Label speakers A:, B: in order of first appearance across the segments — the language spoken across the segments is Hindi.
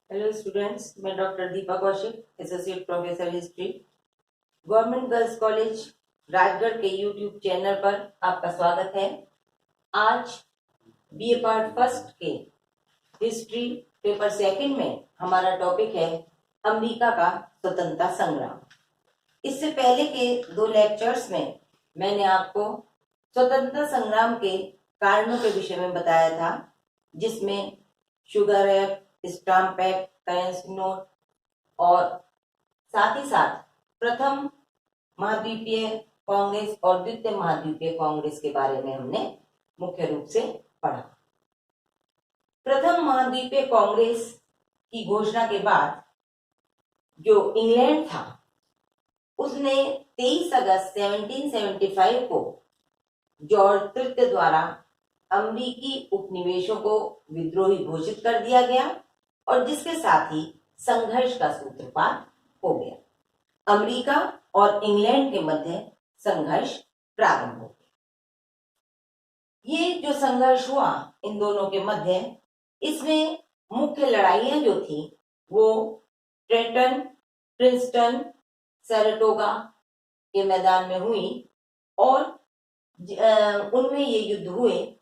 A: हेलो स्टूडेंट्स, मैं doctor Deepa Kaushik, associate professor history, government girls college Rajgarh के यूट्यूब चैनल पर आपका स्वागत है। आज बीए पार्ट फर्स्ट के हिस्ट्री पेपर सेकंड में हमारा टॉपिक है अमेरिका का स्वतंत्रता संग्राम। इससे पहले के दो लेक्चर्स में मैंने आपको स्वतंत्रता संग्राम के कारणों के विषय में बताया था, जिसमें sugar act, stamp act, currency note और साथ ही साथ प्रथम महाद्वीपीय कांग्रेस और द्वितीय महाद्वीपीय कांग्रेस के बारे में हमने मुख्य रूप से पढ़ा। प्रथम महाद्वीपीय कांग्रेस की घोषणा के बाद जो इंग्लैंड था उसने 23 अगस्त 1775 को जॉर्ज तृतीय द्वारा अमेरिकी उपनिवेशों को विद्रोही घोषित कर दिया गया और जिसके साथ ही संघर्ष का सूत्रपात हो गया। अमेरिका और इंग्लैंड के मध्य संघर्ष प्रारंभ हो गया। ये जो संघर्ष हुआ इन दोनों के मध्य, इसमें मुख्य लड़ाइयां जो थी वो ट्रेंटन, प्रिंसटन, सैराटोगा के मैदान में हुई और उनमें ये युद्ध हुए,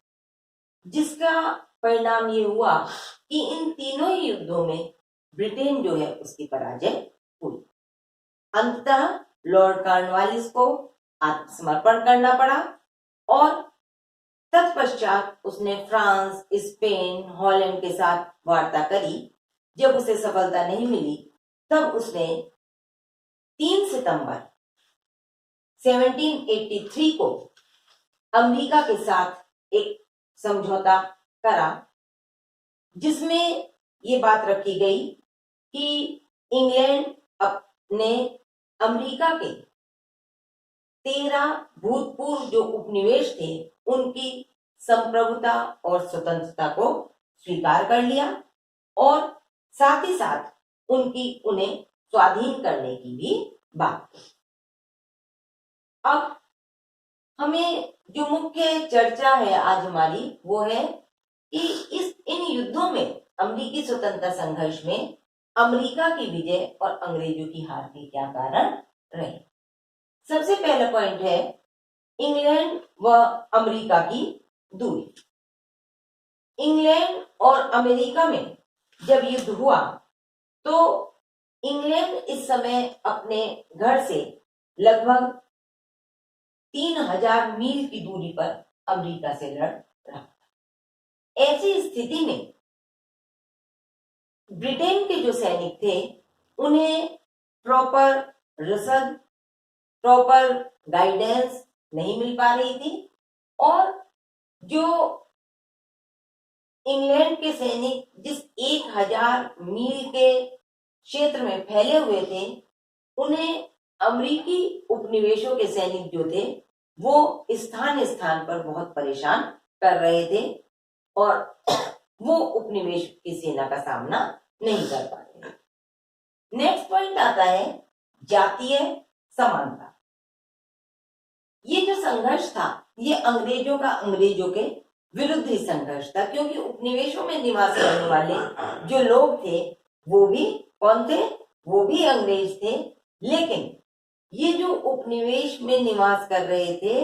A: जिसका परिणाम ये हुआ कि इन तीनों ही युद्धों में ब्रिटेन जो है उसकी पराजय हुई। अंततः लॉर्ड कॉर्नवालिस को आत्मसमर्पण करना पड़ा और तत्पश्चात उसने फ्रांस, स्पेन, हॉलैंड के साथ वार्ता करी। जब उसे सफलता नहीं मिली तब उसने 3 सितंबर 1783 को अमेरिका के साथ एक समझौता करा, जिसमें ये बात रखी गई कि इंग्लैंड अपने अमेरिका के 13 भूतपूर्व जो उपनिवेश थे उनकी संप्रभुता और स्वतंत्रता को स्वीकार कर लिया और साथ ही साथ उन्हें स्वाधीन करने की भी बात की। अब हमें जो मुख्य चर्चा है आज हमारी वो है कि इन युद्धों में, अमेरिकी स्वतंत्रता संघर्ष में अमेरिका की विजय और अंग्रेजों की हार के क्या कारण रहे। सबसे पहला पॉइंट है इंग्लैंड व अमेरिका की दूरी। इंग्लैंड और अमेरिका में जब युद्ध हुआ तो इंग्लैंड इस समय अपने घर से लगभग 3000 मील की दूरी पर अमेरिका से लड़ रहा। ऐसी स्थिति में ब्रिटेन के जो सैनिक थे उन्हें प्रॉपर रसद, प्रॉपर गाइडेंस नहीं मिल पा रही थी और जो इंग्लैंड के सैनिक जिस 1000 मील के क्षेत्र में फैले हुए थे, उन्हें अमेरिकी उपनिवेशों के सैनिक जो थे वो स्थान स्थान पर बहुत परेशान कर रहे थे और वो उपनिवेश की सेना का सामना नहीं कर पा रहे। नेक्स्ट पॉइंट आता है जातीय समानता। ये जो संघर्ष था ये अंग्रेजों के विरुद्ध ही संघर्ष था, क्योंकि उपनिवेशों में निवास करने वाले जो लोग थे वो भी कौन थे? वो भी अंग्रेज थे। लेकिन ये जो उपनिवेश में निवास कर रहे थे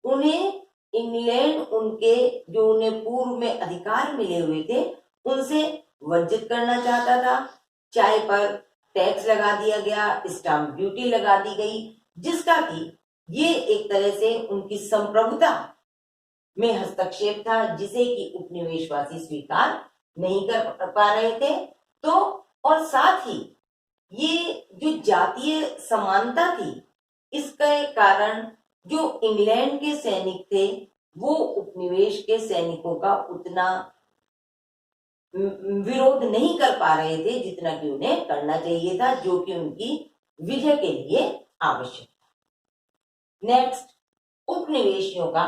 A: उन्हें इंग्लैंड उन्हें पूर्व में अधिकार मिले हुए थे उनसे वंचित करना चाहता था। चाय पर टैक्स लगा दिया गया, स्टाम्प ड्यूटी लगा दी गई, जिसका कि ये एक तरह से उनकी संप्रभुता में हस्तक्षेप था, जिसे कि उपनिवेशवासी स्वीकार नहीं कर पा रहे थे। तो और साथ ही ये जो जातीय समानता थी, इसके कारण जो इंग्लैंड के सैनिक थे वो उपनिवेश के सैनिकों का उतना विरोध नहीं कर पा रहे थे जितना कि उन्हें करना चाहिए था, जो कि उनकी विजय के लिए आवश्यक था। नेक्स्ट, उपनिवेशियों का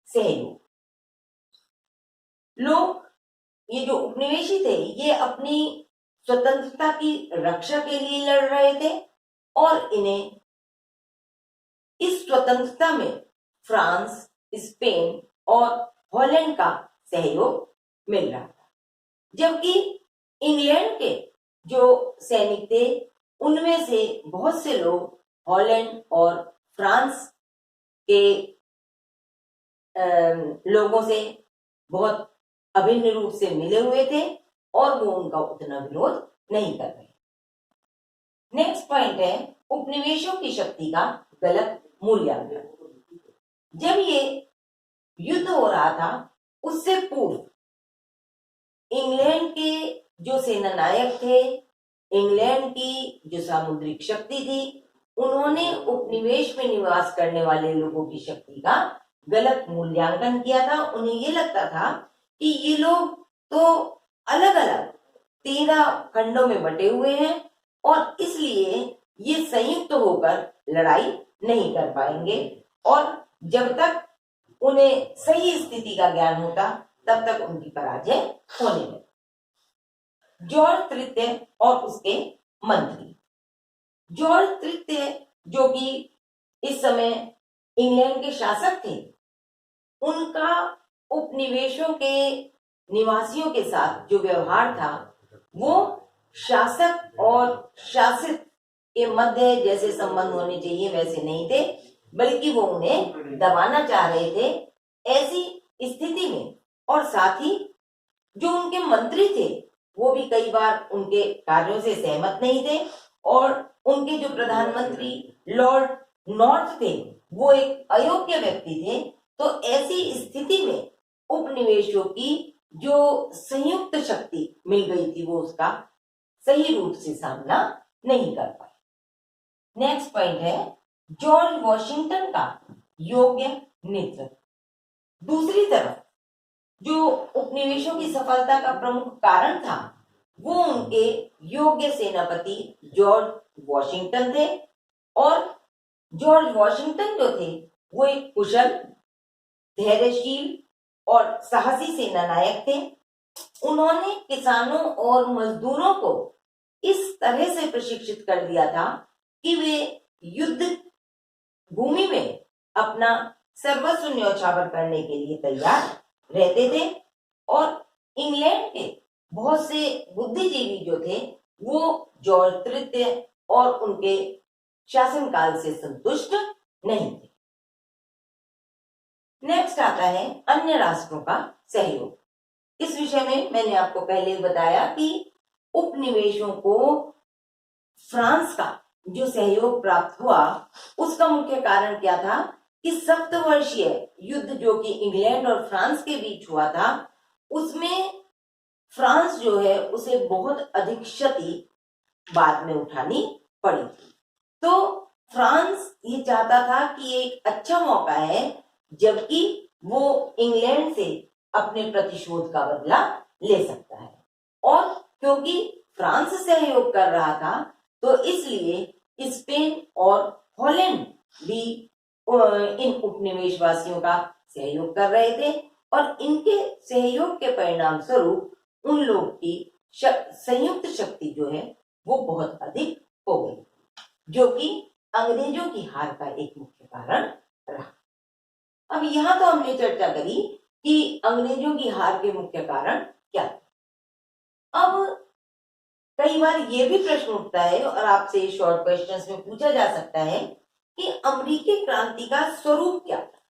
A: सहयोग। लोग, ये जो उपनिवेशी थे ये अपनी स्वतंत्रता की रक्षा के लिए लड़ रहे थे और इन्हें इस स्वतंत्रता में फ्रांस, स्पेन और हॉलैंड का सहयोग मिल रहा था, जबकि इंग्लैंड के जो सैनिक थे उनमें से बहुत से लोग हॉलैंड और फ्रांस के लोगों से बहुत अभिन्न रूप से मिले हुए थे और वो उनका उतना विरोध नहीं कर रहे। नेक्स्ट पॉइंट है उपनिवेशों की शक्ति का गलत मूल्यांकन। जब ये युद्ध हो रहा था उससे पूर्व इंग्लैंड के जो सेनानायक थे, इंग्लैंड की जो सामुद्रिक शक्ति थी, उन्होंने उपनिवेश में निवास करने वाले लोगों की शक्ति का गलत मूल्यांकन किया था। उन्हें ये लगता था कि ये लोग तो अलग अलग 13 खंडों में बटे हुए हैं और इसलिए ये संयुक्त होकर लड़ाई नहीं कर पाएंगे और जब तक उन्हें सही स्थिति का ज्ञान होता तब तक उनकी पराजय होने लगी। जॉर्ज तृतीय और उसके मंत्री। जॉर्ज तृतीय जो कि इस समय इंग्लैंड के शासक थे, उनका उपनिवेशों के निवासियों के साथ जो व्यवहार था वो शासक और शासित के मध्य जैसे संबंध होने चाहिए वैसे नहीं थे, बल्कि वो उन्हें दबाना चाह रहे थे। ऐसी स्थिति में और साथ ही जो उनके मंत्री थे वो भी कई बार उनके कार्यों से सहमत नहीं थे और उनके जो प्रधानमंत्री लॉर्ड नॉर्थ थे वो एक अयोग्य व्यक्ति थे। तो ऐसी स्थिति में उपनिवेशों की जो संयुक्त शक्ति मिल गई थी वो उसका सही रूप से सामना नहीं कर पाई। नेक्स्ट पॉइंट है जॉर्ज वॉशिंगटन का योग्य नेतृत्व। दूसरी तरफ जो उपनिवेशों की सफलता का प्रमुख कारण था वो उनके योग्य सेनापति जॉर्ज वॉशिंगटन थे और जॉर्ज वॉशिंगटन जो थे वो एक कुशल, धैर्यशील और साहसी सेनानायक थे। उन्होंने किसानों और मजदूरों को इस तरह से प्रशिक्षित कर दिया था कि वे युद्ध भूमि में अपना सर्वस्व न्यौछावर करने के लिए तैयार रहते थे और इंग्लैंड के बहुत से बुद्धिजीवी जो थे वो जॉर्ज तृतीय और उनके शासनकाल से संतुष्ट नहीं थे। नेक्स्ट आता है अन्य राष्ट्रों का सहयोग। इस विषय में मैंने आपको पहले बताया कि उपनिवेशों को फ्रांस का जो सहयोग प्राप्त हुआ उसका मुख्य कारण क्या था कि सप्तवर्षीय युद्ध जो कि इंग्लैंड और फ्रांस के बीच हुआ था उसमें फ्रांस जो है उसे बहुत अधिक क्षति बाद में उठानी पड़ी। तो फ्रांस ये चाहता था कि एक अच्छा मौका है जबकि वो इंग्लैंड से अपने प्रतिशोध का बदला ले सकता है और क्योंकि फ्रांस सहयोग कर रहा था तो इसलिए स्पेन और हॉलैंड भी इन उपनिवेशवासियों का सहयोग कर रहे थे और इनके सहयोग के परिणाम स्वरूप उन लोग की संयुक्त शक्ति जो है वो बहुत अधिक हो गई, जो कि अंग्रेजों की हार का एक मुख्य कारण रहा। अब यहाँ तो हमने चर्चा करी कि अंग्रेजों की हार के मुख्य कारण क्या थे। अब कई बार ये भी प्रश्न उठता है और आपसे शॉर्ट क्वेश्चंस में पूछा जा सकता है कि अमेरिकी क्रांति का स्वरूप क्या था,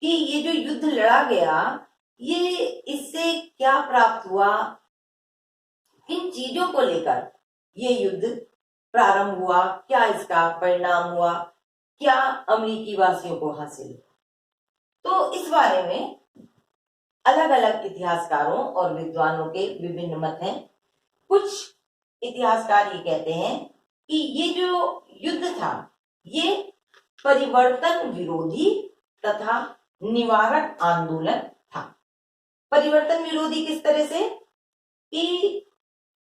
A: कि ये जो युद्ध लड़ा गया ये इससे क्या प्राप्त हुआ, किन चीजों को लेकर ये युद्ध प्रारंभ हुआ, क्या इसका परिणाम हुआ, क्या अमेरिकी वासियों को हासिल हुआ। तो इस बारे में अलग अलग इतिहासकारों और विद्वानों के विभिन्न मत हैं। कुछ इतिहासकार ये कहते हैं कि ये जो युद्ध था ये परिवर्तन विरोधी तथा निवारक आंदोलन था। परिवर्तन विरोधी किस तरह से कि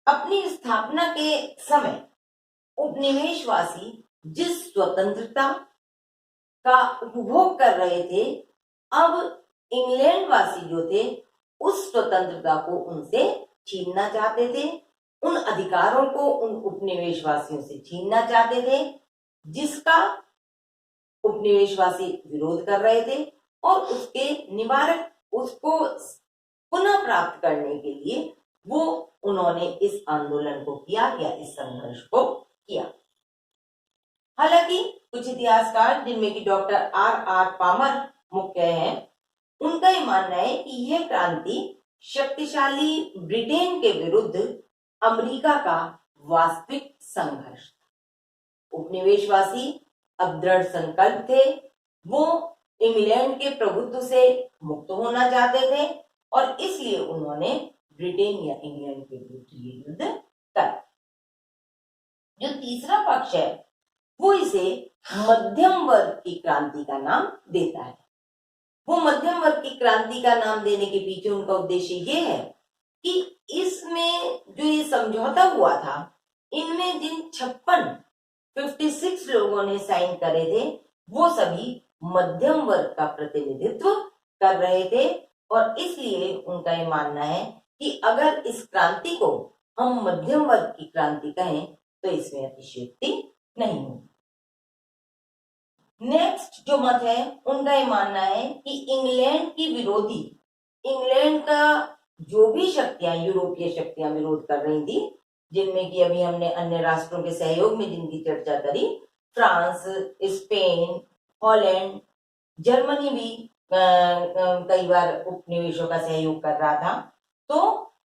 A: अपनी स्थापना के समय उपनिवेशवासी जिस स्वतंत्रता का उपभोग कर रहे थे अब इंग्लैंड वासी जो थे उस स्वतंत्रता को उनसे छीनना चाहते थे, उन अधिकारों को उन उपनिवेशवासियों से छीनना चाहते थे जिसका उपनिवेशवासी विरोध कर रहे थे और उसके निवारक उसको पुनः प्राप्त करने के लिए वो उन्होंने इस आंदोलन को किया या इस संघर्ष को किया। हालांकि कुछ इतिहासकार, जिनमें कि डॉक्टर आर पामर मुख्य हैं, उनका ये मानना है कि यह क्रांति शक्तिशाली ब्रिटेन के विरुद्ध अमेरिका का वास्तविक संघर्ष था। उपनिवेशवासी अब दृढ़ संकल्प थे, वो इंग्लैंड के प्रभुत्व से मुक्त होना चाहते थे और इसलिए उन्होंने ब्रिटेन या इंग्लैंड के विरुद्ध युद्ध कर। जो तीसरा पक्ष है वो इसे मध्यम वर्ग की क्रांति का नाम देता है। वो मध्यम वर्ग की क्रांति का नाम देने के पीछे उनका उद्देश्य ये है कि इसमें जो ये समझौता हुआ था, इनमें जिन 56 लोगों ने साइन करे थे, वो सभी मध्यम वर्ग का प्रतिनिधित्व कर रहे थे और इसलिए उनका ये मानना है कि अगर इस क्रांति को हम मध्यम वर्ग की क्रांति कहें तो इसमें अतिशयोक्ति नहीं होगी। नेक्स्ट जो मत है उनका ये मानना है कि इंग्लैंड की विरोधी, इंग्लैंड का जो भी शक्तियां, यूरोपीय शक्तियां विरोध कर रही थी, जिनमें कि अभी हमने अन्य राष्ट्रों के सहयोग में जिनकी चर्चा करी, फ्रांस, स्पेन, हॉलैंड, जर्मनी भी कई बार उपनिवेशों का सहयोग कर रहा था, तो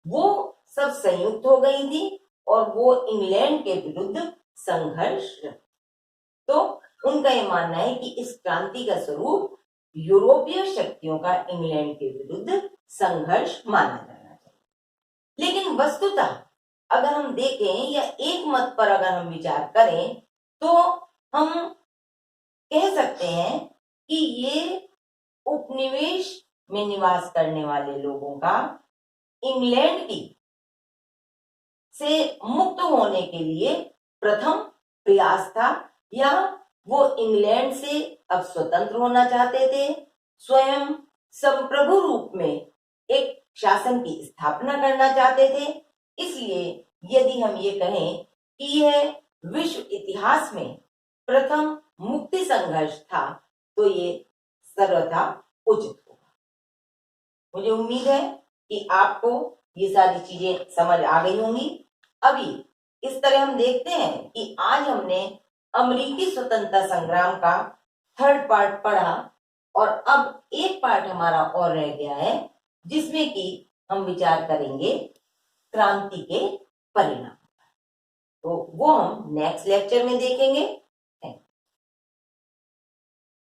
A: वो सब संयुक्त हो गई थी और वो इंग्लैंड के विरुद्ध संघर्ष। तो उनका ये मानना है कि इस क्रांति का स्वरूप यूरोपीय शक्तियों का इंग्लैंड के विरुद्ध संघर्ष माना जाना चाहिए। लेकिन वस्तुतः अगर हम देखें या एक मत पर अगर हम विचार करें तो हम कह सकते हैं कि ये उपनिवेश में निवास करने वाले लोगों का इंग्लैंड की से मुक्त होने के लिए प्रथम प्रयास था, या वो इंग्लैंड से अब स्वतंत्र होना चाहते थे, स्वयं संप्रभु रूप में एक शासन की स्थापना करना चाहते थे। इसलिए यदि हम ये कहें कि यह विश्व इतिहास में प्रथम मुक्ति संघर्ष था तो ये सर्वथा उचित होगा। मुझे उम्मीद है कि आपको ये सारी चीजें समझ आ गई होंगी। अभी इस तरह हम देखते हैं कि आज हमने अमेरिकी स्वतंत्रता संग्राम का थर्ड पार्ट पढ़ा और अब एक पार्ट हमारा और रह गया है जिसमें कि हम विचार करेंगे क्रांति के परिणाम। तो वो हम नेक्स्ट लेक्चर में देखेंगे।